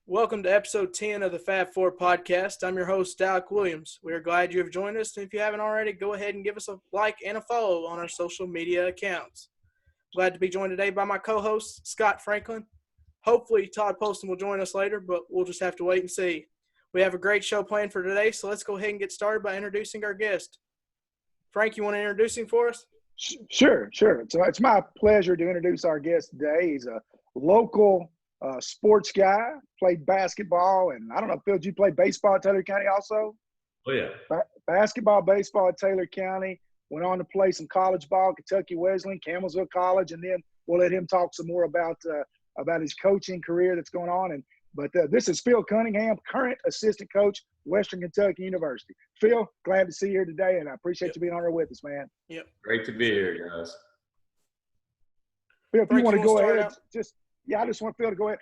Welcome to episode 10 of the Fab Four podcast. I'm your host, Alic Williams. We are glad you have joined us, and if you haven't already, go ahead and give us a like and a follow on our social media accounts. Glad to be joined today by my co-host, Scott Franklin. Hopefully, Todd Poston will join us later, but we'll just have to wait and see. We have a great show planned for today, so let's go ahead and get started by introducing our guest. Frank, you want to introduce him for us? Sure. So it's my pleasure to introduce our guest today. He's a local sports guy, played basketball, and I don't know, Phil, did you play baseball at Taylor County also? Oh, yeah. Basketball, baseball at Taylor County. Went on to play some college ball, Kentucky Wesleyan, Campbellsville College, and then we'll let him talk some more about his coaching career that's going on. But this is Phil Cunningham, current assistant coach, Western Kentucky University. Phil, glad to see you here today, and I appreciate you being on here with us, man. Yep. Great to be here, guys. Phil, if you want to go ahead, I just want Phil to go ahead.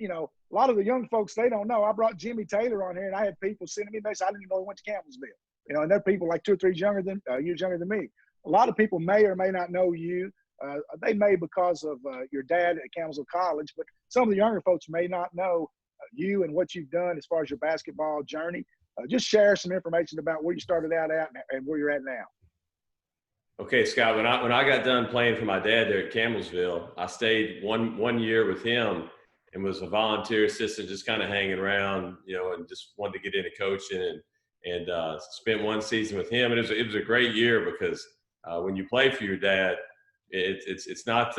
A lot of the young folks, they don't know. I brought Jimmy Taylor on here, and I had people sending me messages. I didn't even know he went to Campbellsville. And they're people like 2 or 3 years younger than me. A lot of people may or may not know you. They may because of your dad at Campbellsville College, but some of the younger folks may not know you and what you've done as far as your basketball journey. Just share some information about where you started out at and where you're at now. Okay, Scott, when I got done playing for my dad there at Campbellsville, I stayed one year with him and was a volunteer assistant, just kind of hanging around, and just wanted to get into coaching and spent one season with him. And it was a great year because when you play for your dad, it's not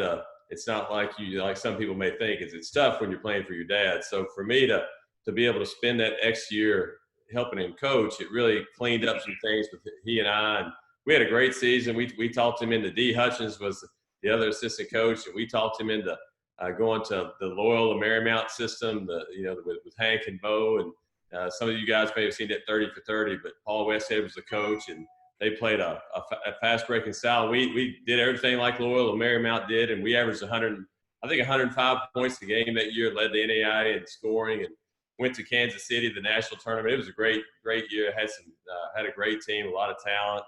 like some people may think. It's tough when you're playing for your dad. So for me to be able to spend that X year helping him coach, it really cleaned up some things with he and I. And we had a great season. We talked him into D. Hutchins was the other assistant coach, and we talked him into going to the Loyola Marymount system, with Hank and Bo. And some of you guys may have seen that 30 for 30, but Paul Westhead was the coach, and they played a fast-breaking style. We did everything like Loyola Marymount did, and we averaged 105 points a game that year, led the NAIA in scoring, and went to Kansas City, the national tournament. It was a great year. Had a great team, a lot of talent,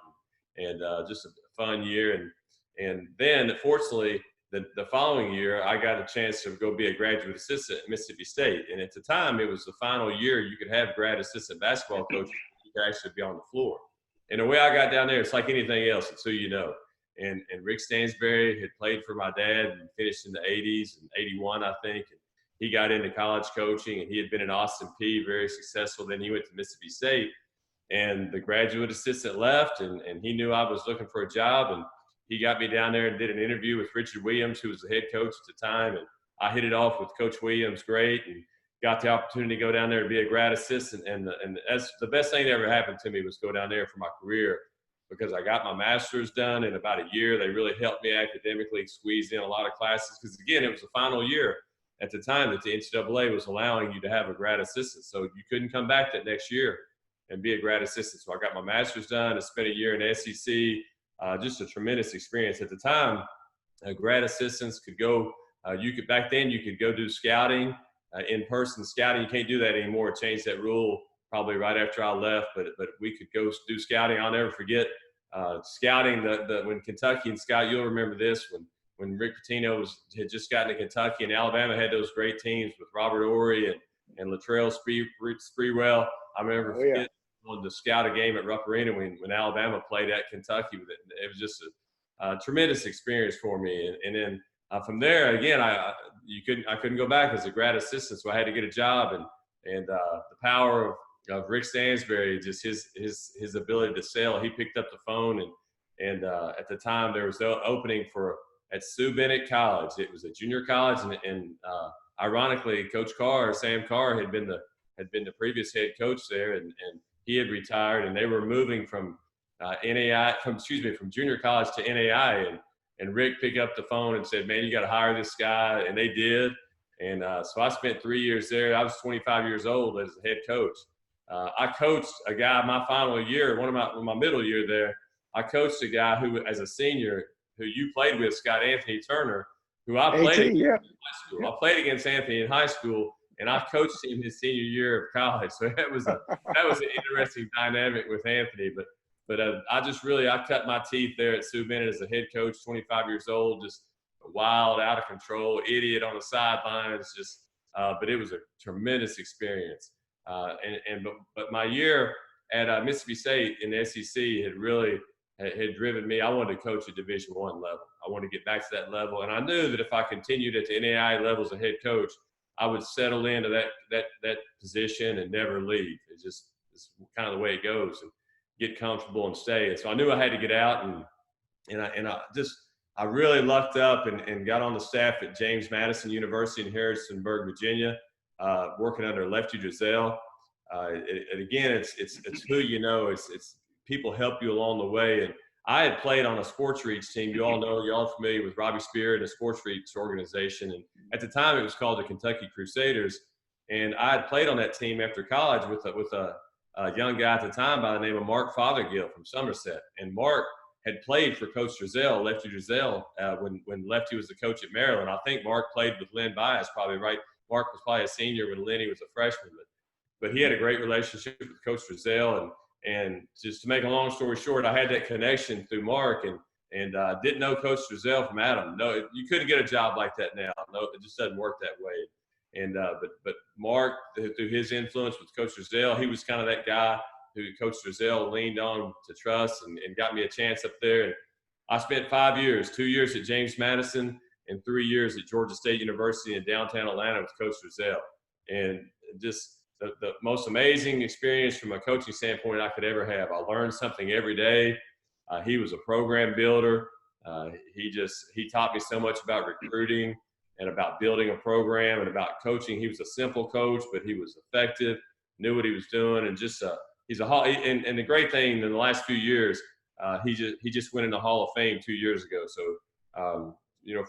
and just a fun year. And then, fortunately, the following year, I got a chance to go be a graduate assistant at Mississippi State. And at the time, it was the final year you could have grad assistant basketball coaches. You could actually be on the floor. And the way I got down there, it's like anything else. It's who you know. And Rick Stansberry had played for my dad and finished in the 80s and 81, I think. And he got into college coaching, and he had been in Austin Peay, very successful. Then he went to Mississippi State. And the graduate assistant left, and he knew I was looking for a job. And he got me down there and did an interview with Richard Williams, who was the head coach at the time. And I hit it off with Coach Williams great, and got the opportunity to go down there and be a grad assistant. And that's the best thing that ever happened to me was go down there for my career, because I got my master's done in about a year. They really helped me academically, squeeze in a lot of classes. Because, again, it was the final year at the time that the NCAA was allowing you to have a grad assistant. So you couldn't come back that next year and be a grad assistant. So I got my master's done. I spent a year in SEC. Just a tremendous experience. At the time, grad assistants could go, back then you could go do scouting, in-person scouting. You can't do that anymore. It changed that rule probably right after I left, but we could go do scouting. I'll never forget scouting when Kentucky and Scott, you'll remember this, when Rick Pitino had just gotten to Kentucky, and Alabama had those great teams with Robert Ory and Latrell Sprewell. I remember wanted to scout a game at Rupp Arena when Alabama played at Kentucky. It was just a tremendous experience for me. And then from there, again, I couldn't go back as a grad assistant, so I had to get a job. And the power of Rick Stansberry, just his ability to sell. He picked up the phone, and at the time there was no opening at Sue Bennett College. It was a junior college, and ironically, Coach Sam Carr, had been the previous head coach there, and he had retired, and they were moving from junior college to NAI, and Rick picked up the phone and said, "Man, you got to hire this guy," and they did. And so I spent 3 years there. I was 25 years old as a head coach. I coached a guy my final year, my middle year there. I coached a guy who, as a senior, who you played with, Scott, Anthony Turner, who I played against in high school. I played against Anthony in high school, and I coached him his senior year of college. So that was an interesting dynamic with Anthony. But I cut my teeth there at Sue Bennett as a head coach, 25 years old, just wild, out of control, idiot on the sidelines, just but it was a tremendous experience. But my year at Mississippi State in the SEC had driven me. I wanted to coach at Division I level. I wanted to get back to that level, and I knew that if I continued at the NAIA level as a head coach, I would settle into that position and never leave. It's kind of the way it goes, and get comfortable and stay. And so I knew I had to get out, and I really lucked up and got on the staff at James Madison University in Harrisonburg, Virginia, working under Lefty Driesell. And again, it's who you know. It's people help you along the way. And I had played on a sports reach team. You all know, you're all familiar with Robbie Spear and the sports reach organization. And at the time, it was called the Kentucky Crusaders. And I had played on that team after college with a young guy at the time by the name of Mark Fothergill from Somerset. And Mark had played for Coach Driesell, Lefty Driesell, when Lefty was the coach at Maryland. I think Mark played with Len Bias, probably right. Mark was probably a senior when Lenny was a freshman. But he had a great relationship with Coach Driesell. And just to make a long story short, I had that connection through Mark, and didn't know Coach Driesell from Adam. No, you couldn't get a job like that now. No, it just doesn't work that way. And but Mark, through his influence with Coach Driesell, he was kind of that guy who Coach Driesell leaned on to trust and got me a chance up there. And I spent 5 years, 2 years at James Madison and 3 years at Georgia State University in downtown Atlanta with Coach Driesell. And just the most amazing experience from a coaching standpoint I could ever have. I learned something every day. He was a program builder. He taught me so much about recruiting and about building a program and about coaching. He was a simple coach, but he was effective, knew what he was doing, and just and the great thing in the last few years, he just went in the Hall of Fame 2 years ago. So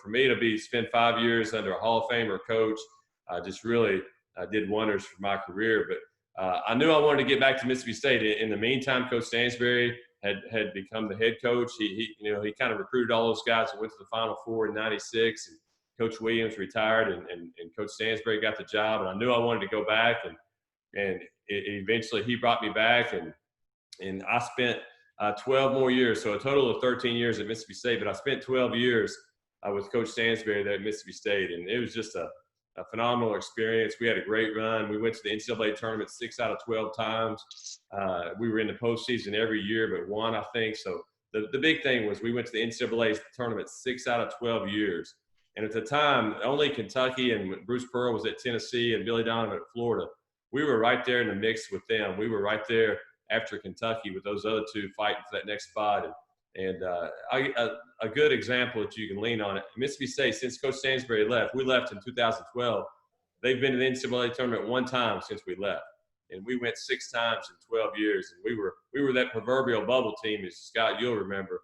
for me to spend 5 years under a Hall of Famer coach, just really did wonders for my career. But I knew I wanted to get back to Mississippi State. In the meantime, Coach Stansbury had become the head coach. He kind of recruited all those guys that went to the Final Four in '96. And Coach Williams retired, and Coach Stansbury got the job. And I knew I wanted to go back, and eventually he brought me back, and I spent 12 more years, so a total of 13 years at Mississippi State. But I spent 12 years with Coach Stansbury there at Mississippi State, and it was just a phenomenal experience. We had a great run. We went to the NCAA tournament 6 out of 12 times. We were in the postseason every year but one, I think. So the big thing was we went to the NCAA tournament 6 out of 12 years. And at the time, only Kentucky and Bruce Pearl was at Tennessee and Billy Donovan at Florida. We were right there in the mix with them. We were right there after Kentucky with those other two fighting for that next spot. And a good example that you can lean on it, Mississippi State, since Coach Stansbury left, we left in 2012. They've been to the NCAA tournament one time since we left. And we went 6 times in 12 years. And we were that proverbial bubble team, as Scott, you'll remember.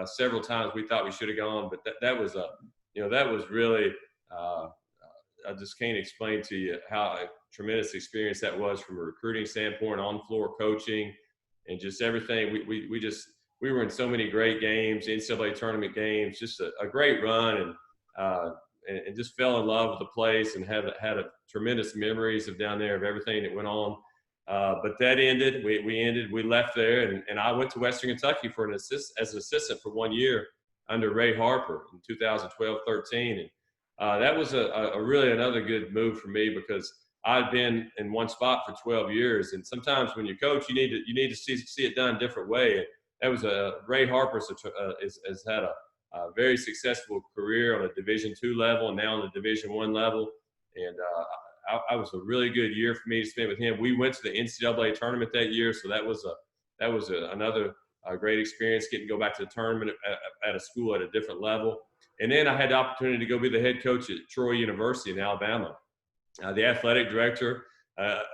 Several times we thought we should have gone, but that was really I just can't explain to you how a tremendous experience that was from a recruiting standpoint, on-floor coaching, and just everything. We were in so many great games, NCAA tournament games, just a great run, and just fell in love with the place and had a tremendous memories of down there of everything that went on. But that ended. We left there, and I went to Western Kentucky as an assistant for 1 year under Ray Harper in 2012-13. And that was a really another good move for me because I'd been in one spot for 12 years. And sometimes when you coach, you need to see it done a different way. And that was Ray Harper has had a very successful career on a Division II level and now on the Division I level. And I was a really good year for me to spend with him. We went to the NCAA tournament that year, so that was another great experience getting to go back to the tournament at a school at a different level. And then I had the opportunity to go be the head coach at Troy University in Alabama. The athletic director,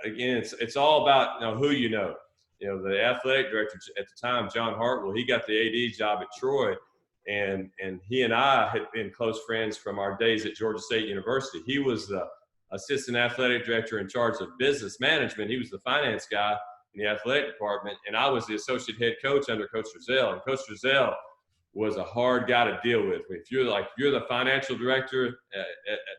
again, it's all about who you know. The athletic director at the time, John Hartwell, he got the AD job at Troy, and he and I had been close friends from our days at Georgia State University. He was the assistant athletic director in charge of business management. He was the finance guy in the athletic department, and I was the associate head coach under Coach Driesell. And Coach Driesell was a hard guy to deal with. If you're the financial director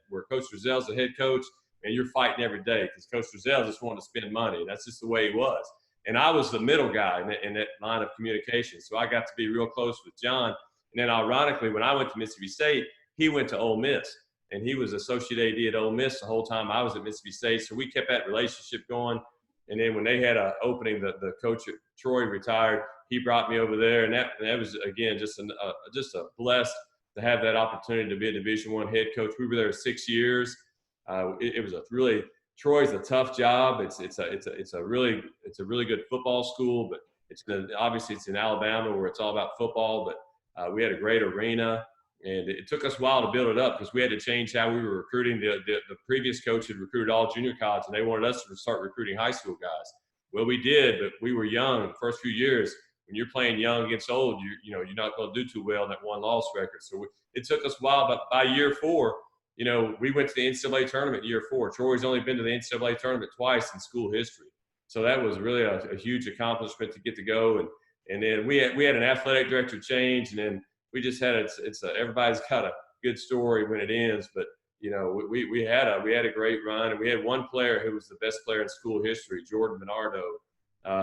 where Coach Driesell's the head coach, and you're fighting every day because Coach Driesell just wanted to spend money. That's just the way he was. And I was the middle guy in that line of communication. So I got to be real close with John. And then ironically, when I went to Mississippi State, he went to Ole Miss. and he was associate AD at Ole Miss the whole time I was at Mississippi State. So we kept that relationship going. And then when they had an opening, the coach at Troy retired. He brought me over there, and that was again just a blessed to have that opportunity to be a Division I head coach. We were there 6 years. It was a really Troy's a tough job. It's a really good football school, but obviously it's in Alabama where it's all about football. But we had a great arena. And it took us a while to build it up because we had to change how we were recruiting. The previous coach had recruited all junior college, and they wanted us to start recruiting high school guys. Well, we did, but we were young. The first few years, when you're playing young against old, you're not going to do too well in that one-loss record. So it took us a while, but by year 4, we went to the NCAA tournament year 4. Troy's only been to the NCAA tournament twice in school history. So that was really a huge accomplishment to get to go. And then we had an athletic director change, and then we just had everybody's got a good story when it ends, but we had a great run, and we had one player who was the best player in school history, Jordan Bernardo,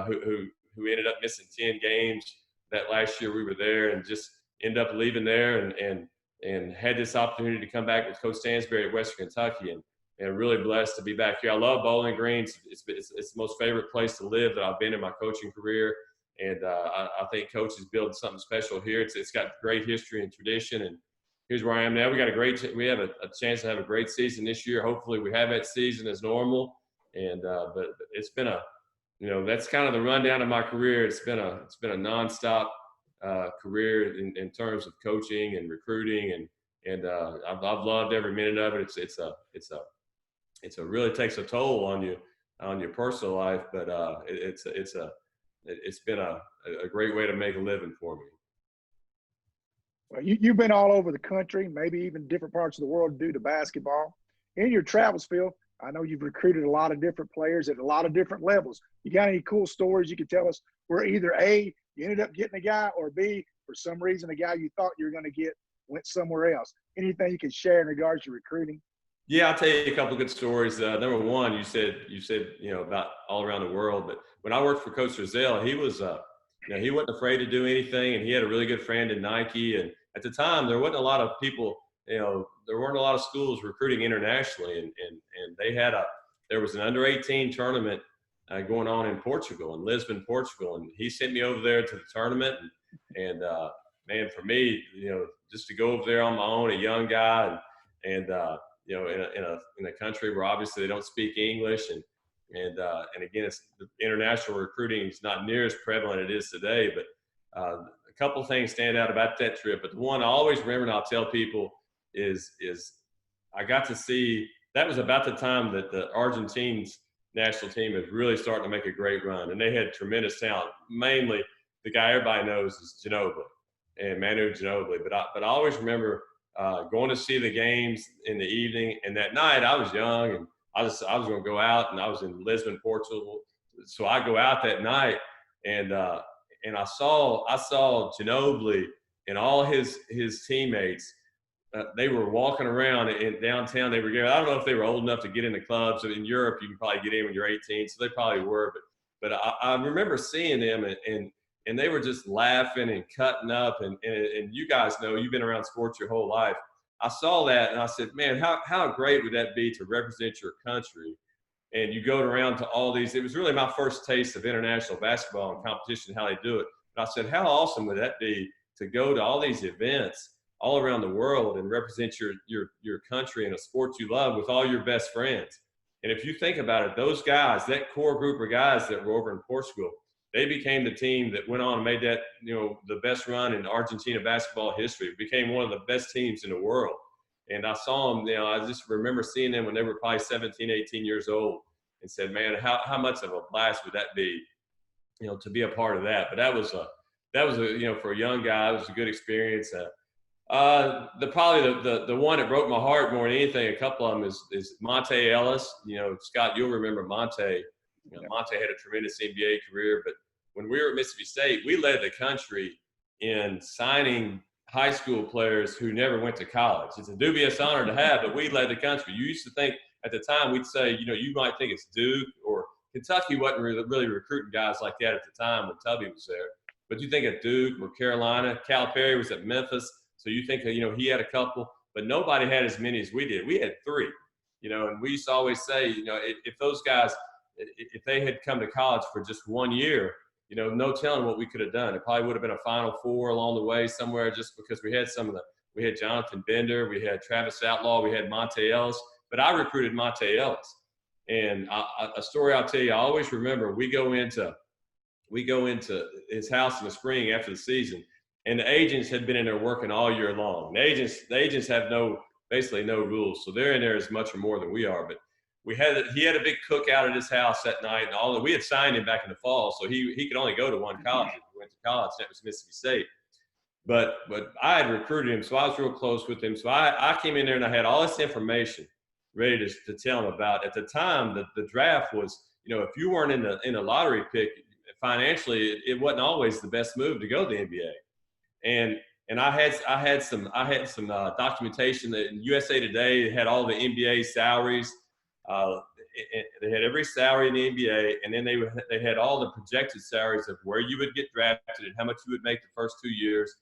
who ended up missing 10 games that last year we were there, and just ended up leaving there and had this opportunity to come back with Coach Stansberry at Western Kentucky, and really blessed to be back here. I love Bowling Green. It's the most favorite place to live that I've been in my coaching career. And I think Coach is building something special here. It's got great history and tradition. And here's where I am now. We have a chance to have a great season this year. Hopefully, we have that season as normal. And but it's been that's kind of the rundown of my career. It's been a nonstop career in terms of coaching and recruiting, and I've loved every minute of it. It's really takes a toll on your personal life, but it's been a great way to make a living for me. Well, you've been all over the country, maybe even different parts of the world due to basketball. In your travels, Phil, I know you've recruited a lot of different players at a lot of different levels. You got any cool stories you could tell us where either A, you ended up getting a guy, or B, for some reason, a guy you thought you were going to get went somewhere else? Anything you can share in regards to recruiting? Yeah, I'll tell you a couple of good stories. Number one, you said about all around the world, but when I worked for Coach Rozelle, he was he wasn't afraid to do anything, and he had a really good friend in Nike. And at the time, there wasn't a lot of people, there weren't a lot of schools recruiting internationally, and there was an under-18 tournament going on in Portugal, in Lisbon, Portugal, and he sent me over there to the tournament, and man, for me, just to go over there on my own, a young guy, and in a country where obviously they don't speak English, and again, it's the international recruiting is not near as prevalent it is today. But a couple of things stand out about that trip. But the one I always remember, and I'll tell people, is I got to see, that was about the time that the Argentine national team was really starting to make a great run, and they had tremendous talent. Mainly, the guy everybody knows is Ginobili, and Manu Ginobili. But I always remember going to see the games in the evening, and that night I was young, and I was going to go out, and I was in Lisbon, Portugal. So I go out that night, and I saw Ginobili and all his teammates. They were walking around in downtown. I don't know if they were old enough to get in the clubs. In Europe, you can probably get in when you're 18, so they probably were. But I remember seeing them, and they were just laughing and cutting up. And you guys know, you've been around sports your whole life. I saw that, and I said, man, how great would that be to represent your country? And you go around to all these. It was really my first taste of international basketball and competition, how they do it. And I said, how awesome would that be to go to all these events all around the world and represent your country in a sport you love with all your best friends? And if you think about it, those guys, that core group of guys that were over in Portugal, they became the team that went on and made that, the best run in Argentina basketball history. It became one of the best teams in the world. And I saw them, I just remember seeing them when they were probably 17, 18 years old, and said, man, how much of a blast would that be, to be a part of that. But that was for a young guy, it was a good experience. The one that broke my heart more than anything, a couple of them is Monte Ellis. Scott, you'll remember Monte. Monte had a tremendous NBA career, but when we were at Mississippi State, we led the country in signing high school players who never went to college. It's a dubious honor to have, but we led the country. You used to think at the time, we'd say, you might think it's Duke or Kentucky wasn't really recruiting guys like that at the time when Tubby was there. But you think of Duke or Carolina. Calipari was at Memphis. So you think, he had a couple. but nobody had as many as we did. We had 3, and we used to always say, if those guys, if they had come to college for just 1 year, no telling what we could have done. It probably would have been a Final Four along the way somewhere, just because we had Jonathan Bender, we had Travis Outlaw, we had Monte Ellis, but I recruited Monte Ellis. And a story I'll tell you, I always remember, we go into his house in the spring after the season, and the agents had been in there working all year long. The agents have basically no rules, so they're in there as much or more than we are. But he had a big cookout at his house that night, and we had signed him back in the fall, so he could only go to one college. He went to college, that was Mississippi State. But I had recruited him, so I was real close with him. So I came in there and I had all this information ready to tell him about. At the time, the draft was, if you weren't in the lottery pick, financially, it wasn't always the best move to go to the NBA. And I had some documentation that in USA Today had all the NBA salaries. They had every salary in the NBA, and then they had all the projected salaries of where you would get drafted and how much you would make the first 2 years,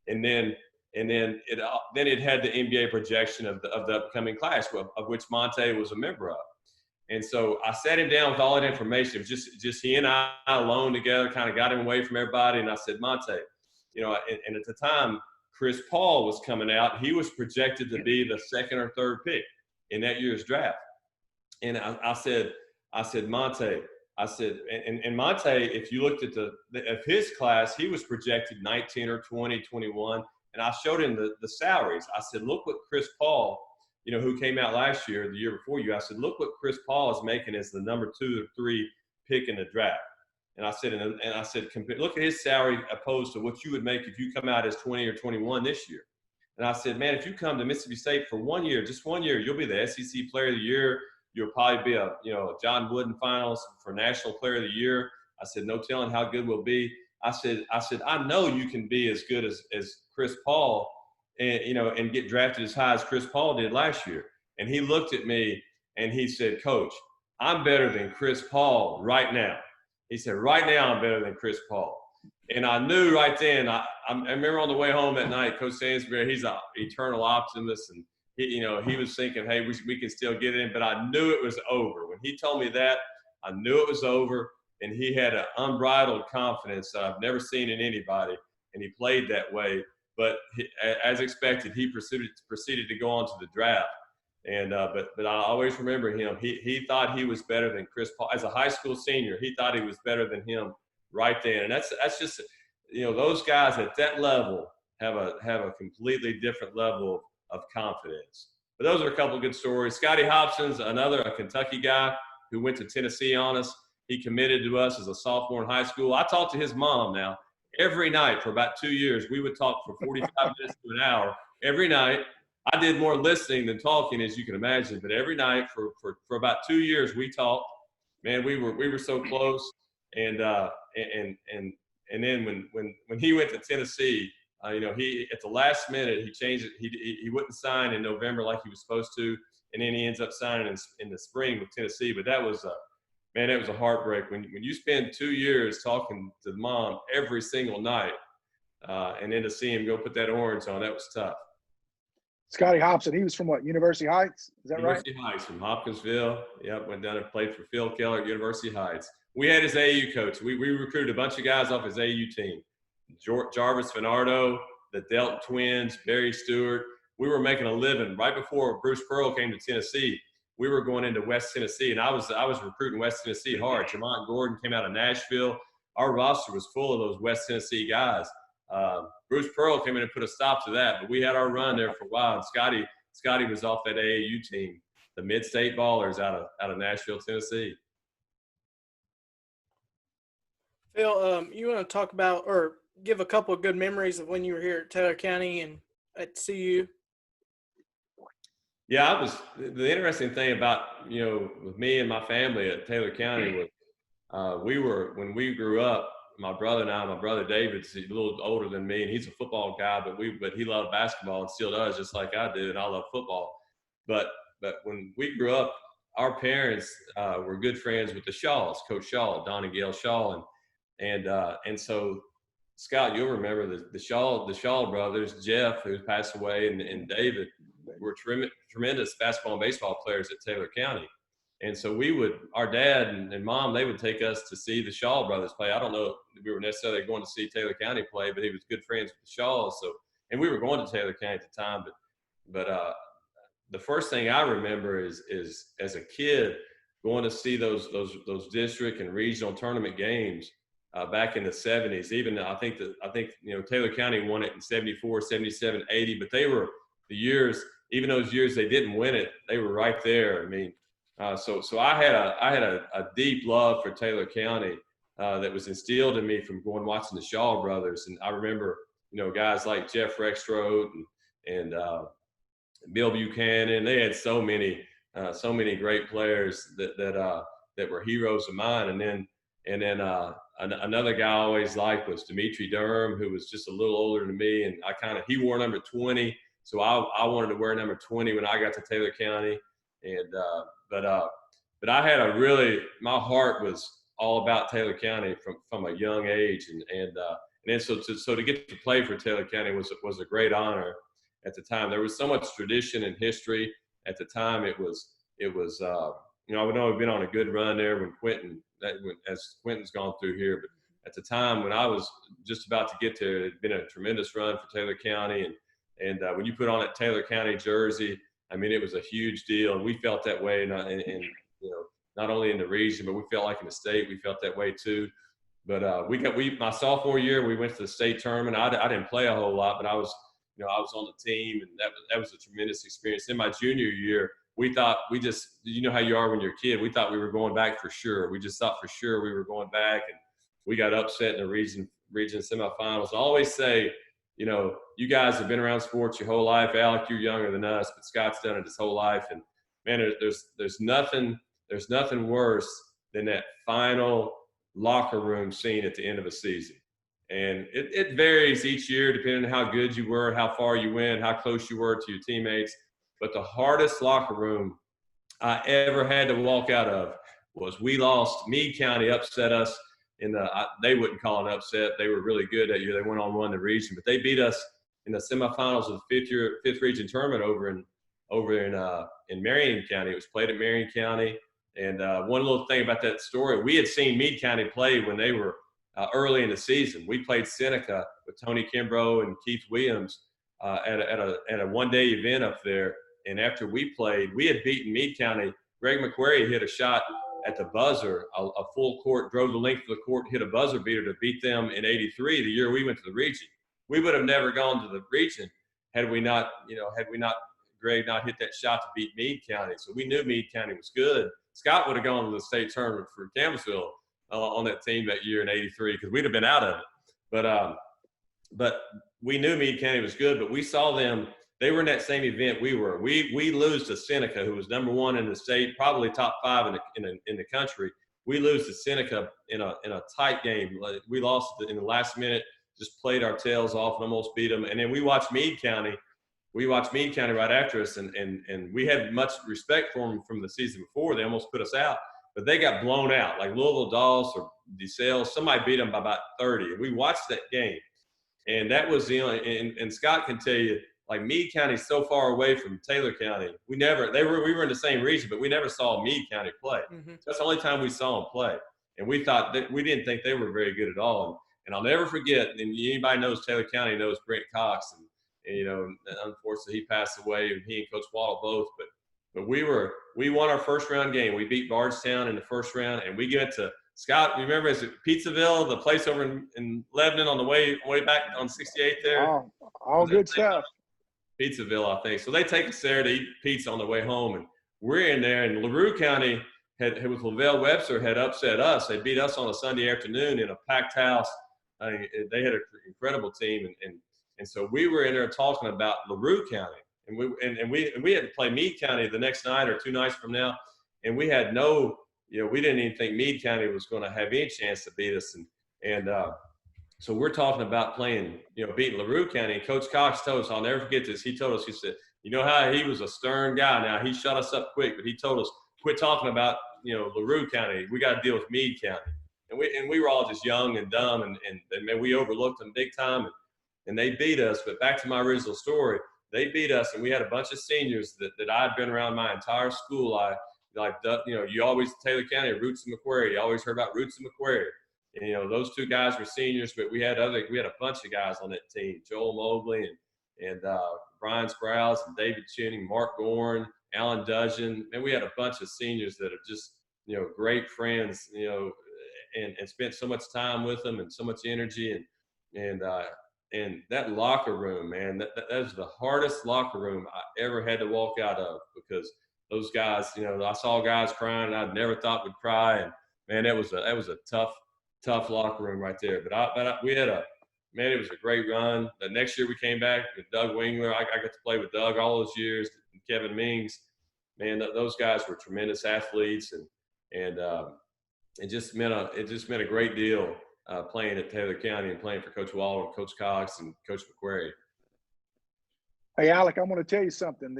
and then it had the NBA projection of the upcoming class, of which Monte was a member of. And so I sat him down with all that information. It was just he and I alone together, kind of got him away from everybody. And I said, Monte, and at the time, Chris Paul was coming out. He was projected to be the 2nd or 3rd pick in that year's draft. And I said, Monte, and Monte, if you looked at of his class, he was projected 19 or 20, 21. And I showed him the salaries. I said, look what Chris Paul, who came out last year, the year before you, I said, look what Chris Paul is making as the number 2 or 3 pick in the draft. And I said, look at his salary opposed to what you would make if you come out as 20 or 21 this year. And I said, man, if you come to Mississippi State for 1 year, just 1 year, you'll be the SEC Player of the Year. You'll probably be a John Wooden Finals for National Player of the Year. I said, no telling how good we'll be. I said, I know you can be as good as Chris Paul, and get drafted as high as Chris Paul did last year. And he looked at me and he said, Coach, I'm better than Chris Paul right now. He said, right now I'm better than Chris Paul. And I knew right then, I remember on the way home that night, Coach Sansbury, he's an eternal optimist, and he was thinking, hey, we can still get in, but I knew it was over. When he told me that, I knew it was over, and he had an unbridled confidence that I've never seen in anybody, and he played that way. But as expected, he proceeded to go on to the draft. And but I always remember him. He thought he was better than Chris Paul as a high school senior. He thought he was better than him right then. And that's just those guys at that level have a completely different level of confidence. But those are a couple of good stories. Scotty Hobson's a Kentucky guy who went to Tennessee on us. He committed to us as a sophomore in high school. I talked to his mom now every night for about 2 years. We would talk for 45 minutes to an hour every night. I did more listening than talking, as you can imagine. But every night for about 2 years, we talked. Man, we were so close. And then when he went to Tennessee, he at the last minute he changed it. He wouldn't sign in November like he was supposed to, and then he ends up signing in the spring with Tennessee. But that was a heartbreak when you spend 2 years talking to the mom every single night, and then to see him go put that orange on, that was tough. Scotty Hobson, he was from what, University Heights? Is that University right? University Heights, from Hopkinsville. Yep, went down and played for Phil Keller at University Heights. We had his AAU coach. We recruited a bunch of guys off his AAU team. Jarvis Finardo, the Delt twins, Barry Stewart. We were making a living. Right before Bruce Pearl came to Tennessee, we were going into West Tennessee, and I was recruiting West Tennessee hard. Jamont Gordon came out of Nashville. Our roster was full of those West Tennessee guys. Bruce Pearl came in and put a stop to that, but we had our run there for a while. And Scotty was off that AAU team, the Mid-State Ballers out of Nashville, Tennessee. Phil, you want to talk about or give a couple of good memories of when you were here at Taylor County and at CU? Yeah, the interesting thing about, with me and my family at Taylor County was when we grew up, my brother David's a little older than me, and he's a football guy, but he loved basketball and still does, just like I do, and I love football. But when we grew up, our parents were good friends with the Shaws, Coach Shaw, Don and Gail Shaw, and so Scott, you'll remember the Shaw brothers, Jeff, who passed away, and David. were tremendous basketball and baseball players at Taylor County. And so our dad and mom, they would take us to see the Shaw brothers play. I don't know if we were necessarily going to see Taylor County play, but he was good friends with the Shaws. So, and we were going to Taylor County at the time. But the first thing I remember is as a kid going to see those district and regional tournament games back in the 70s. Even I think Taylor County won it in 74, 77, 80. But they were the years, even those years they didn't win it, they were right there. I mean. So I had a deep love for Taylor County that was instilled in me from going watching the Shaw brothers, and I remember guys like Jeff Rexroth and Bill Buchanan. They had so many great players that were heroes of mine. And then another guy I always liked was Dimitri Durham, who was just a little older than me, and he wore number 20, so I wanted to wear number 20 when I got to Taylor County. And but I had my heart was all about Taylor County from a young age, and then so to get to play for Taylor County was a great honor at the time. There was so much tradition and history at the time. It was I know we've been on a good run there as Quentin's gone through here, but at the time when I was just about to get there, it had been a tremendous run for Taylor County, and when you put on that Taylor County jersey, I mean, it was a huge deal, and we felt that way, and not only in the region, but we felt like in the state, we felt that way too. But my sophomore year, we went to the state tournament. I didn't play a whole lot, but I was on the team, and that was a tremendous experience. In my junior year, we thought how you are when you're a kid. We thought we were going back for sure. We just thought for sure we were going back, and we got upset in the region semifinals. I always say, you guys have been around sports your whole life. Alic, you're younger than us, but Scott's done it his whole life. And man, there's nothing worse than that final locker room scene at the end of a season. And it varies each year depending on how good you were, how far you went, how close you were to your teammates. But the hardest locker room I ever had to walk out of was we lost. Meade County upset us. They wouldn't call it an upset. They were really good that year. They went on to win the region, but they beat us in the semifinals of the fifth region tournament over in Marion County. It was played at Marion County. And one little thing about that story, we had seen Meade County play when they were early in the season. We played Seneca with Tony Kimbrough and Keith Williams at a one-day event up there. And after we played, we had beaten Meade County. Greg McQuarrie hit a shot at the buzzer, a full court, drove the length of the court, hit a buzzer beater to beat them in '83, the year we went to the region. We would have never gone to the region had we not Greg not hit that shot to beat Meade County. So we knew Meade County was good. Scott would have gone to the state tournament for Campbellsville on that team that year in '83 because we'd have been out of it. But we knew Meade County was good, but we saw them. They were in that same event we were. We lose to Seneca, who was number one in the state, probably top 5 in the country. We lose to Seneca in a tight game. We lost in the last minute, just played our tails off and almost beat them. And then we watched Meade County. Right after us, and we had much respect for them from the season before. They almost put us out, but they got blown out. Like Louisville Dolls or DeSales, somebody beat them by about 30. And we watched that game, and that was the only. And Scott can tell you, like Meade County is so far away from Taylor County. We were in the same region, but we never saw Meade County play. Mm-hmm. That's the only time we saw them play, and we didn't think they were very good at all. And I'll never forget. And anybody knows Taylor County knows Brent Cox, and unfortunately he passed away, and he and Coach Waddle both. But we won our first round game. We beat Bardstown in the first round, and we get to Scott. Remember, is it Pizzaville, the place over in Lebanon on the way back on 68 there? All good stuff. Pizzaville, I think. So they take us there to eat pizza on the way home, and we're in there. And LaRue County with Lavelle Webster had upset us. They beat us on a Sunday afternoon in a packed house. I mean, they had an incredible team, and so we were in there talking about LaRue County, and we had to play Meade County the next night or 2 nights from now, and we had we didn't even think Meade County was going to have any chance to beat us, and so we're talking about playing, beating LaRue County. And Coach Cox told us, I'll never forget this. He told us, he said, how he was a stern guy. Now he shut us up quick, but he told us, quit talking about LaRue County. We got to deal with Meade County, and we were all just young and dumb, and man, we overlooked them big time. And they beat us. But back to my original story, they beat us, and we had a bunch of seniors that I'd been around my entire school. You always, Taylor County, Roots and McQuarrie. You always heard about Roots and McQuarrie. And, those two guys were seniors, but we had a bunch of guys on that team, Joel Mobley and Brian Sprouse and David Tuning, Mark Gorn, Alan Dudgeon. And we had a bunch of seniors that are just, great friends, and spent so much time with them and so much energy. And that locker room, man, that was the hardest locker room I ever had to walk out of, because those guys, I saw guys crying and I never thought would cry. And man, that was a tough locker room right there. But it was a great run. The next year we came back with Doug Wingler. I got to play with Doug all those years. And Kevin Mings, man, those guys were tremendous athletes, and it just meant a great deal playing at Taylor County and playing for Coach Waller, Coach Cox, and Coach McQuarrie. Hey, Alic, I'm going to tell you something.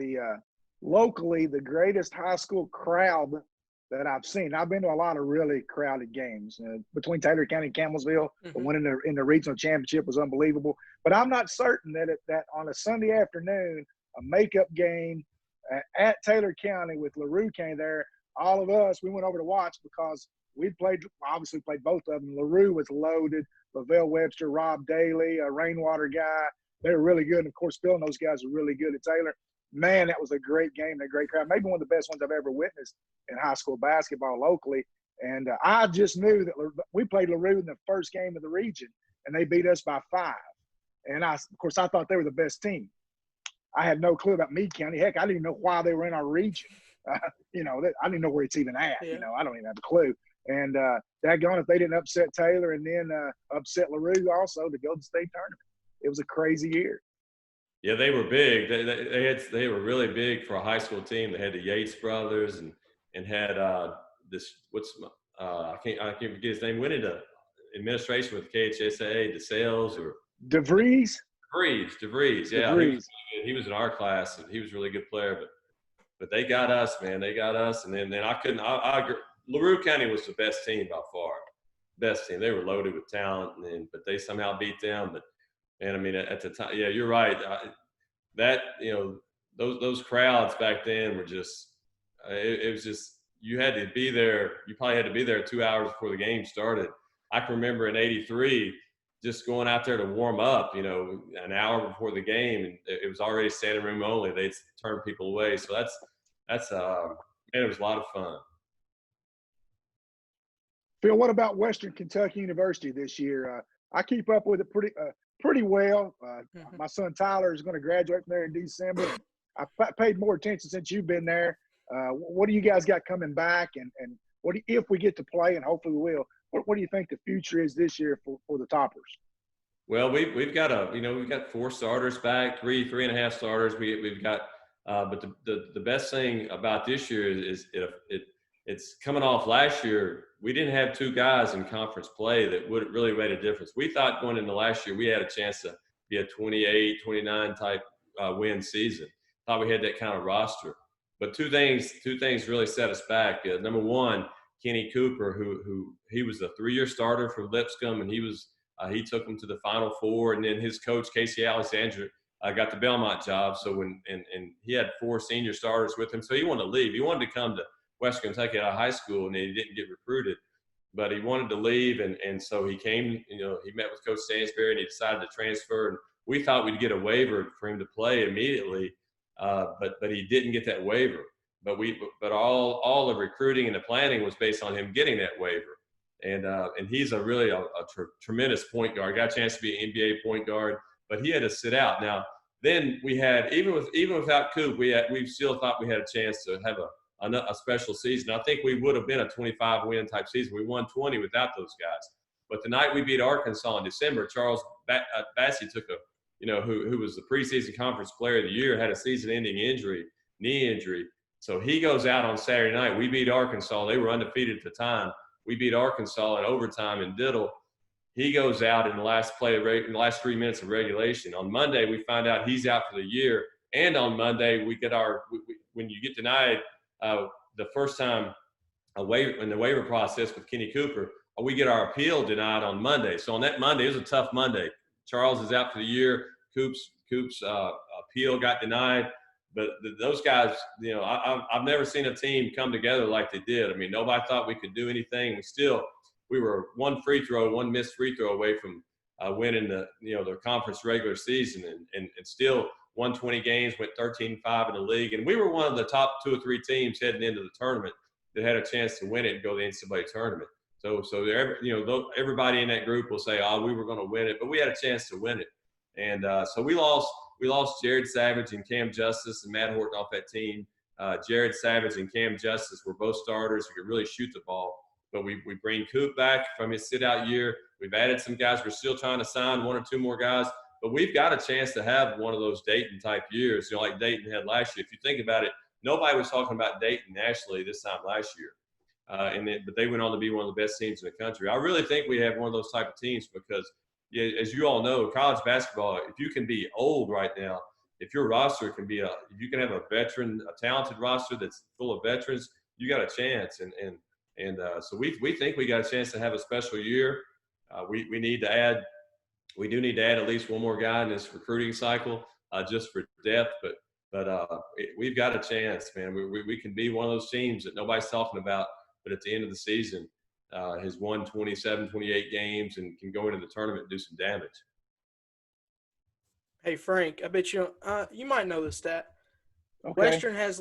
Locally, the greatest high school crowd that I've seen. I've been to a lot of really crowded games between Taylor County and Campbellsville. Mm-hmm. The one in the regional championship was unbelievable. But I'm not certain that on a Sunday afternoon, a makeup game at Taylor County with LaRue came there, all of us, we went over to watch because we obviously played both of them. LaRue was loaded. Lavelle Webster, Rob Daly, a Rainwater guy. They were really good. And, of course, Bill and those guys were really good at Taylor. Man, that was a great game, a great crowd. Maybe one of the best ones I've ever witnessed in high school basketball locally. And I just knew that we played LaRue in the first game of the region, and they beat us by 5. And, of course, I thought they were the best team. I had no clue about Meade County. Heck, I didn't even know why they were in our region. I didn't know where it's even at. Yeah. I don't even have a clue. And daggone if they didn't upset Taylor and then upset LaRue also to go to the state tournament. It was a crazy year. Yeah, they were big. They were really big for a high school team. They had the Yates brothers and had I can't forget his name. Went into administration with KHSA, DeSales or DeVries. Yeah, he was in our class, and he was a really good player. But they got us, man. They got us, and then I couldn't. LaRue County was the best team by far. Best team. They were loaded with talent, but they somehow beat them. And I mean, at the time, yeah, you're right. Those crowds back then were just, it was just, you had to be there. You probably had to be there 2 hours before the game started. I can remember in '83 just going out there to warm up, an hour before the game, and it was already standing room only. They'd turn people away. So it was a lot of fun. Phil, what about Western Kentucky University this year? I keep up with it pretty well. My son Tyler is going to graduate from there in December. I paid more attention since you've been there. What do you guys got coming back, and if we get to play, and hopefully we will? What do you think the future is this year for the Toppers? Well, we've got we've got 4 starters back, 3.5 starters. We've got, but the best thing about this year is it's coming off last year. We didn't have 2 guys in conference play that would really made a difference. We thought going into last year we had a chance to be a 28, 29 type win season. Thought we had that kind of roster. But two things really set us back. Number one, Kenny Cooper, who he was a 3-year starter for Lipscomb, and he took them to the Final Four. And then his coach Casey Alexander got the Belmont job. So and he had 4 senior starters with him. So he wanted to leave. He wanted to come to Western Kentucky out of high school, and he didn't get recruited, but he wanted to leave, and so he came. He met with Coach Stansberry, and he decided to transfer. And we thought we'd get a waiver for him to play immediately, but he didn't get that waiver. But all the recruiting and the planning was based on him getting that waiver, and he's a really tremendous point guard. Got a chance to be an NBA point guard, but he had to sit out. Now then we had even without Coop, we still thought we had a chance to have a special season. I think we would have been a 25-win type season. We won 20 without those guys. But the night we beat Arkansas in December, Charles Bassey took who was the preseason conference player of the year, had a season-ending knee injury. So he goes out on Saturday night. We beat Arkansas. They were undefeated at the time. We beat Arkansas in overtime in Diddle. He goes out in the last 3 minutes of regulation. On Monday, we find out he's out for the year. And on Monday, we get when you get denied the first time in the waiver process with Kenny Cooper, we get our appeal denied on Monday. So on that Monday, it was a tough Monday. Charles is out for the year. Coop's appeal got denied. But those guys, you know, I've never seen a team come together like they did. I mean, nobody thought we could do anything. We were one missed free throw away from winning the conference regular season, and still won 20 games, went 13-5 in the league. And we were one of the top 2 or 3 teams heading into the tournament that had a chance to win it and go to the NCAA tournament. So everybody in that group will say, oh, we were going to win it, but we had a chance to win it. And so we lost Jared Savage and Cam Justice and Matt Horton off that team. Jared Savage and Cam Justice were both starters who could really shoot the ball. But we bring Coop back from his sit-out year. We've added some guys. We're still trying to sign 1 or 2 more guys. But we've got a chance to have one of those Dayton-type years, you know, like Dayton had last year. If you think about it, nobody was talking about Dayton nationally this time last year. But they went on to be one of the best teams in the country. I really think we have one of those type of teams because, yeah, as you all know, college basketball, if you can be old right now, if your roster can be if you can have a talented roster that's full of veterans, you got a chance. So we think we got a chance to have a special year. We do need to add at least one more guy in this recruiting cycle just for depth. But we've got a chance, man. We can be one of those teams that nobody's talking about, but at the end of the season has won 27, 28 games and can go into the tournament and do some damage. Hey, Frank, I bet you might know this stat. Okay. Western has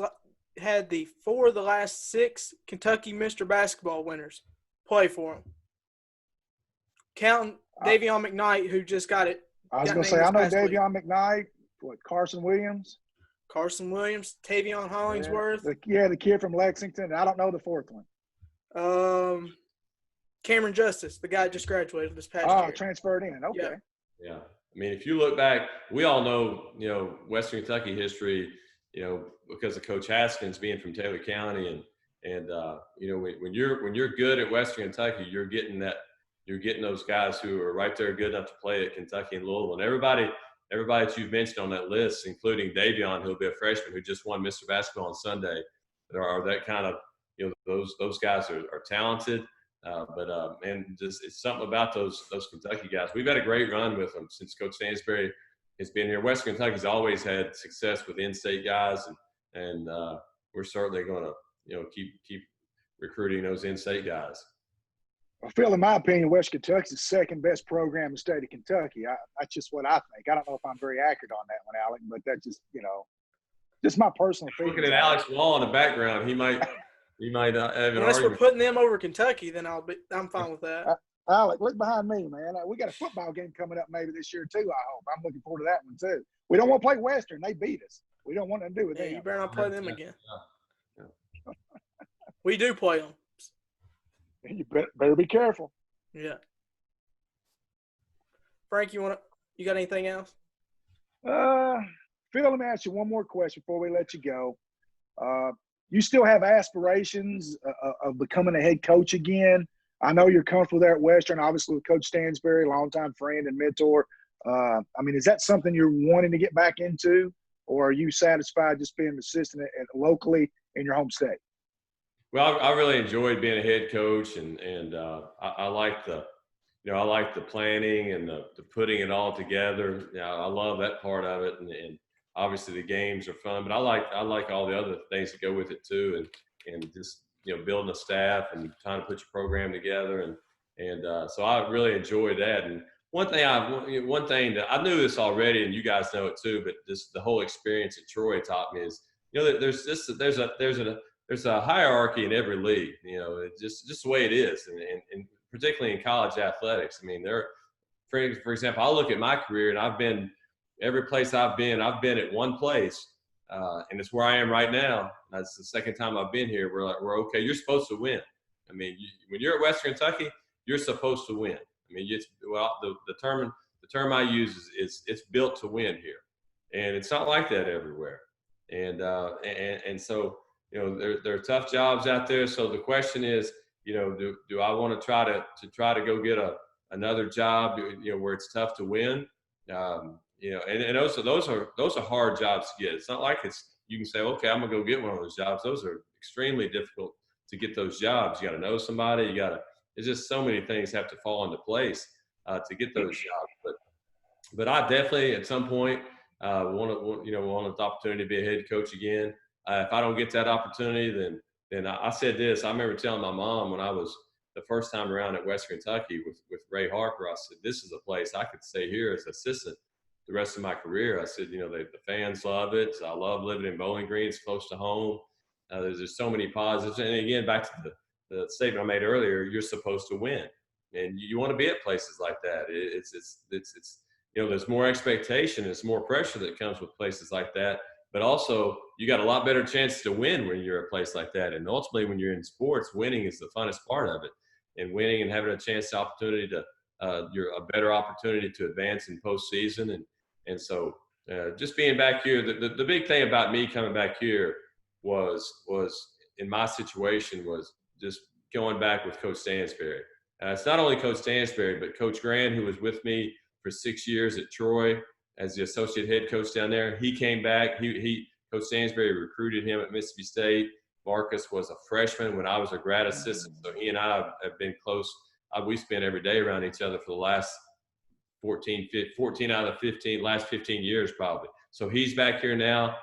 had 4 of the last 6 Kentucky Mr. Basketball winners play for them. Counting Davion McKnight, who just got it. I was going to say, I know Davion McKnight, Carson Williams, Tavion Hollingsworth. The kid from Lexington. I don't know the 4th one. Cameron Justice, the guy just graduated this past year. Transferred in. Okay. Yeah. I mean, if you look back, we all know, you know, Western Kentucky history, you know, because of Coach Haskins being from Taylor County, and you know, when you're good at Western Kentucky, you're getting those guys who are right there good enough to play at Kentucky and Louisville. And everybody that you've mentioned on that list, including Davion, who'll be a freshman who just won Mr. Basketball on Sunday, are that kind of, you know, those guys are talented. And just it's something about those Kentucky guys. We've had a great run with them since Coach Stansbury has been here. Western Kentucky's always had success with in-state guys, and we're certainly going to, you know, keep recruiting those in-state guys. I feel, in my opinion, West Kentucky's the second best program in the state of Kentucky. That's just what I think. I don't know if I'm very accurate on that one, Alic, but that's just, you know, just my personal feeling. Looking at Alex Wall in the background, he might have an Unless argument. we're putting them over Kentucky, then I'm fine with that. Alic, look behind me, man. We got a football game coming up maybe this year too, I hope. I'm looking forward to that one too. We don't want to play Western. They beat us. We don't want to do with them. You better not play them again. Yeah. We do play them. You better be careful. Yeah. Frank, you got anything else? Phil, let me ask you one more question before we let you go. You still have aspirations of becoming a head coach again? I know you're comfortable there at Western, obviously with Coach Stansbury, longtime friend and mentor. I mean, is that something you're wanting to get back into, or are you satisfied just being an assistant locally in your home state? Well, I really enjoyed being a head coach, and I like the planning and the putting it all together. You know, I love that part of it, and obviously the games are fun, but I like all the other things that go with it too, and just, you know, building a staff and trying to put your program together, and so I really enjoyed that. And one thing that I knew this already, and you guys know it too, but just the whole experience at Troy taught me is, you know, there's a hierarchy in every league. You know, it's just the way it is, and particularly in college athletics. I mean, for example, I look at my career, and every place I've been at one place, and it's where I am right now. That's the second time I've been here. We're okay. You're supposed to win. I mean, when you're at Western Kentucky, you're supposed to win. I mean, the term I use is it's built to win here, and it's not like that everywhere. And so, you know, there are tough jobs out there. So the question is, you know, do I want to try to go get another job, you know, where it's tough to win? You know, and those are hard jobs to get. It's not like you can say, okay, I'm gonna go get one of those jobs. Those are extremely difficult to get those jobs. You got to know somebody. It's just so many things have to fall into place to get those jobs. But I definitely at some point, wanted the opportunity to be a head coach again. If I don't get that opportunity, then I said this. I remember telling my mom when I was the first time around at Western Kentucky with Ray Harper, I said, this is a place I could stay here as assistant the rest of my career. I said, the fans love it. I love living in Bowling Green. It's close to home. There's just so many positives. And again, back to the statement I made earlier, you're supposed to win. And you want to be at places like that. It's there's more expectation, there's more pressure that comes with places like that. But also, you got a lot better chance to win when you're at a place like that. And ultimately, when you're in sports, winning is the funnest part of it. And winning and having a chance, opportunity to, you're a better opportunity to advance in postseason. And so, just being back here, the big thing about me coming back here was in my situation was just going back with Coach Stansberry. It's not only Coach Stansberry, but Coach Grant, who was with me for 6 years at Troy as the associate head coach down there. He came back. Coach Stansberry recruited him at Mississippi State. Marcus was a freshman when I was a grad assistant, so he and I have been close. We spent every day around each other for the last 14 out of the last 15 years probably. So he's back here now.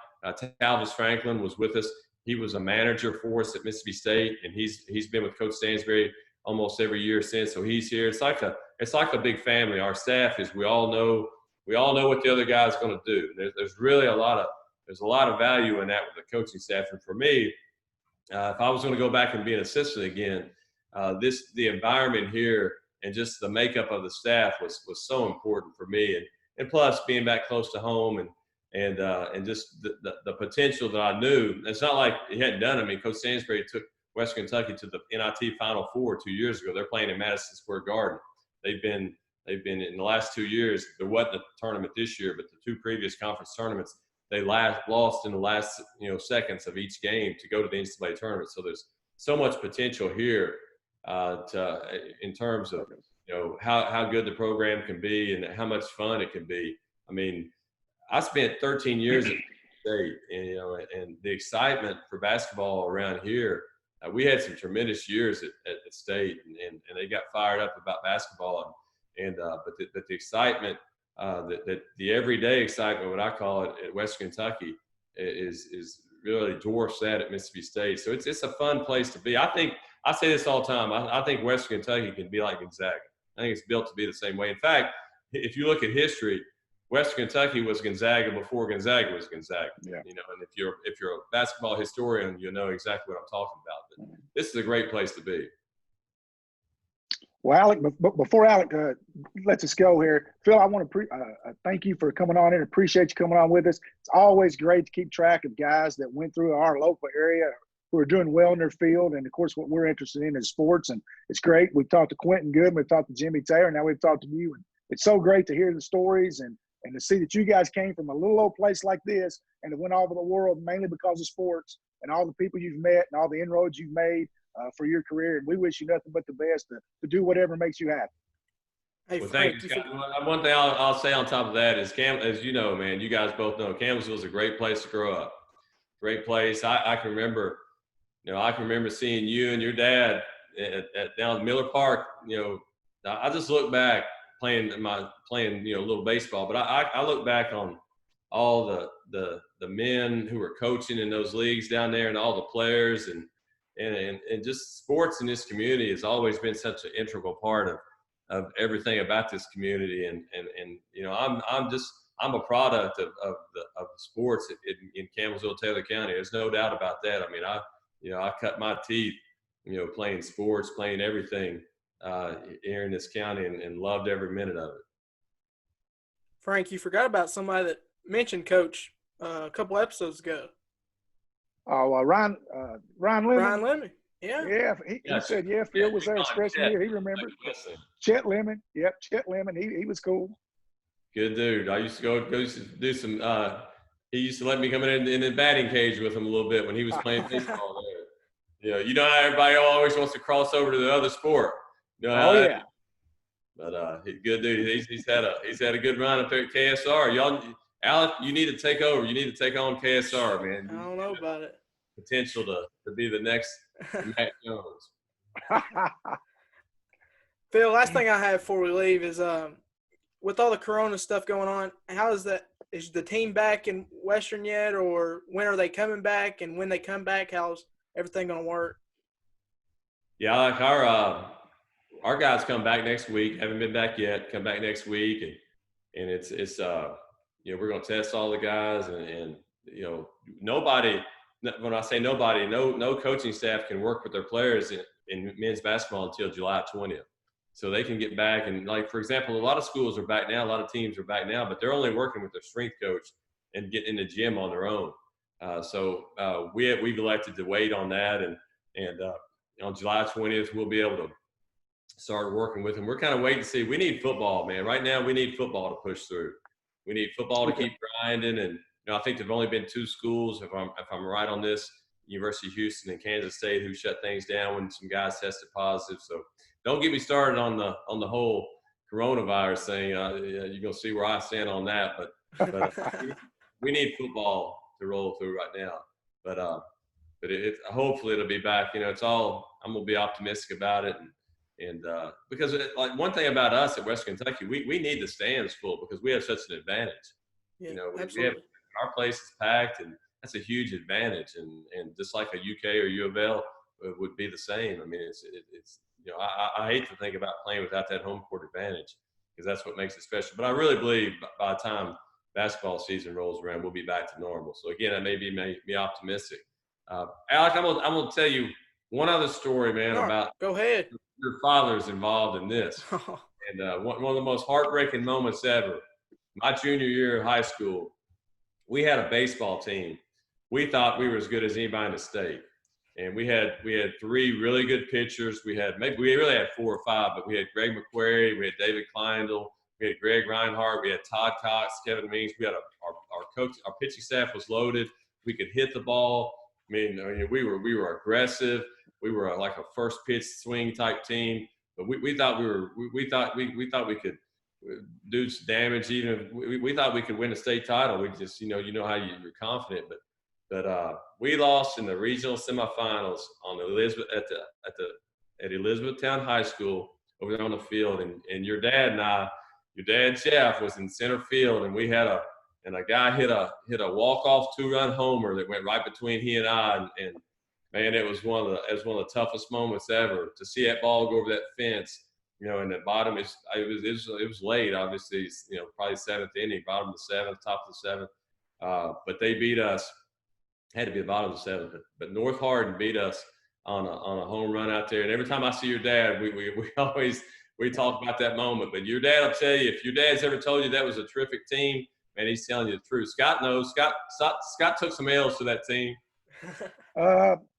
Talvis Franklin was with us. He was a manager for us at Mississippi State, and he's been with Coach Stansberry almost every year since. So he's here. It's like a big family. Our staff is we all know what the other guy's going to do. There's really a lot of value in that with the coaching staff. And for me, if I was going to go back and be an assistant again, the environment here and just the makeup of the staff was so important for me. And plus being back close to home and just the potential that I knew. It's not like he hadn't done it. I mean, Coach Stansberry took Western Kentucky to the NIT Final Four 2 years ago. They're playing in Madison Square Garden. They've been in the last 2 years. There wasn't a tournament this year, but the two previous conference tournaments, they lost in the last seconds of each game to go to the NCAA tournament. So there's so much potential here in terms of how good the program can be and how much fun it can be. I mean, I spent 13 years at State, and the excitement for basketball around here. We had some tremendous years at State, and they got fired up about basketball, but the excitement, that the everyday excitement, what I call it, at Western Kentucky, is really dwarfs that at Mississippi State. So it's a fun place to be. I say this all the time. I think Western Kentucky can be like Gonzaga. I think it's built to be the same way. In fact, if you look at history, Western Kentucky was Gonzaga before Gonzaga was Gonzaga. Yeah. And if you're a basketball historian, you'll know exactly what I'm talking about. But this is a great place to be. Well, Alic, before Alic lets us go here, Phil, I want to thank you for coming on in. Appreciate you coming on with us. It's always great to keep track of guys that went through our local area who are doing well in their field. And, of course, what we're interested in is sports. And it's great. We've talked to Quentin Good. We've talked to Jimmy Taylor. Now we've talked to you. And it's so great to hear the stories and to see that you guys came from a little old place like this and it went all over the world mainly because of sports and all the people you've met and all the inroads you've made for your career. And we wish you nothing but the best to do whatever makes you happy. Hey, well, thank you. One thing I'll say on top of that is, as you know, man, you guys both know, Campbellsville is a great place to grow up. Great place. I can remember, seeing you and your dad down at Miller Park. I just look back playing a little baseball, but I look back on all the men who were coaching in those leagues down there and all the players and just sports in this community has always been such an integral part of everything about this community. And I'm a product of the sports in Campbellsville, Taylor County. There's no doubt about that. I mean, I cut my teeth, playing sports, playing everything here in this county and loved every minute of it. Frank, you forgot about somebody that mentioned Coach a couple episodes ago. Oh, Ryan Lemon. Ryan Lemon. Yeah. Yeah, he said, Phil was there his freshman year. He remembered. Chet Lemon. Yep, Chet Lemon. He was cool. Good dude. I used to go do some he used to let me come in the batting cage with him a little bit when he was playing baseball there. How everybody always wants to cross over to the other sport. Yeah. But he's a good dude. He's had a good run up there at KSR. Y'all, Alic, you need to take over. You need to take on KSR, man. I don't know about it. Potential to be the next Matt Jones. Phil, last thing I have before we leave is with all the Corona stuff going on, how does that is the team back in Western yet, or when are they coming back? And when they come back, how's everything going to work? Yeah, like our guys come back next week. Haven't been back yet. Come back next week, and it's we're going to test all the guys, and nobody. When I say nobody, no coaching staff can work with their players in men's basketball until July 20th. So they can get back. And, like, for example, a lot of schools are back now. A lot of teams are back now, but they're only working with their strength coach and getting in the gym on their own. We've elected to wait on that. And on July 20th, we'll be able to start working with them. We're kind of waiting to see. We need football, man. Right now, we need football to push through. We need football to keep grinding. And, I think there've only been 2 schools, if I'm right on this, University of Houston and Kansas State, who shut things down when some guys tested positive. So don't get me started on the whole coronavirus thing. You're gonna see where I stand on that. But we need football to roll through right now. But hopefully it'll be back. It's all. I'm gonna be optimistic about it, and because like one thing about us at Western Kentucky, we need the stands full because we have such an advantage. Yeah, absolutely. Our place is packed, and that's a huge advantage. And just like a UK or U of L would be the same. I mean, it's I hate to think about playing without that home court advantage because that's what makes it special. But I really believe by the time basketball season rolls around, we'll be back to normal. So again, that may be optimistic. Alic, I'm gonna tell you one other story, man. About go ahead. Your father's involved in this, and one of the most heartbreaking moments ever. My junior year of high school. We had a baseball team. We thought we were as good as anybody in the state. And we had 3 really good pitchers. We really had 4 or 5, but we had Greg McQuarrie, we had David Kleindl, we had Greg Reinhardt, we had Todd Cox, Kevin Means. We had our coach, our pitching staff was loaded. We could hit the ball. I mean, we were aggressive. We were like a first pitch swing type team. But we thought we thought we could do some damage. Even we thought we could win a state title. We just how you're confident, but we lost in the regional semifinals on Elizabeth at Elizabethtown High School over there on the field. And your dad Jeff was in center field, and we had a guy hit a walk-off 2-run homer that went right between he and I, and man, it was one of the toughest moments ever to see that ball go over that fence. And the bottom it was late, obviously, probably 7th inning, bottom of the 7th, top of the 7th. But they beat us. Had to be the bottom of the 7th, but North Hardin beat us on a home run out there. And every time I see your dad, we talk about that moment. But your dad, I'll tell you, if your dad's ever told you that was a terrific team, man, he's telling you the truth. Scott knows. Scott took some L's to that team.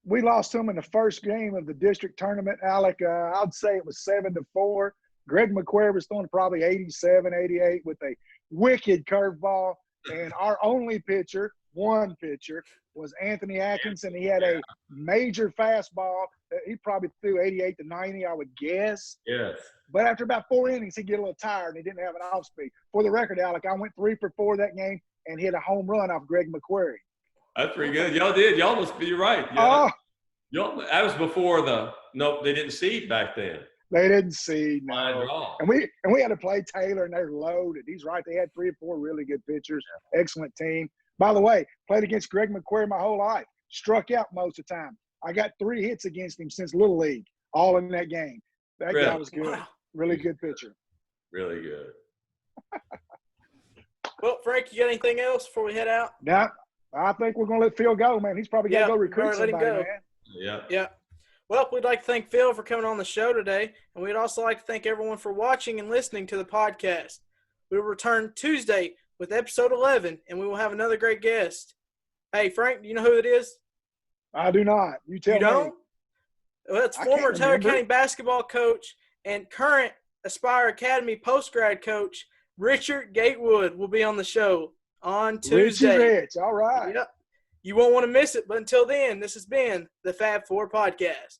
We lost to them in the first game of the district tournament, Alic. I'd say it was 7-4. Greg McQuarrie was throwing probably 87, 88 with a wicked curveball. And our only pitcher, one pitcher, was Anthony Atkinson. He had a major fastball. He probably threw 88 to 90, I would guess. Yes. But after about 4 innings, he'd get a little tired, and he didn't have an off speed. For the record, Alic, I went 3 for 4 that game and hit a home run off Greg McQuarrie. That's pretty good. Y'all did. Y'all must be right. Yeah. That was before they didn't seed back then. They didn't seed. No. And we had to play Taylor, and they're loaded. He's right. They had 3 or 4 really good pitchers. Yeah. Excellent team. By the way, played against Greg McQuarrie my whole life. Struck out most of the time. I got 3 hits against him since Little League, all in that game. That guy was good. Wow. Really good pitcher. Really good. Well, Frank, you got anything else before we head out? No. I think we're going to let Phil go, man. He's probably got to go recruit somebody, man. Yeah. Well, we'd like to thank Phil for coming on the show today, and we'd also like to thank everyone for watching and listening to the podcast. We will return Tuesday with episode 11, and we will have another great guest. Hey, Frank, do you know who it is? I do not. You tell me. You don't? Well, it's former Taylor County basketball coach and current Aspire Academy post-grad coach Richard Gatewood will be on the show on Tuesday. Rich, all right. Yep. You won't want to miss it. But until then, this has been the Fab 4 Podcast.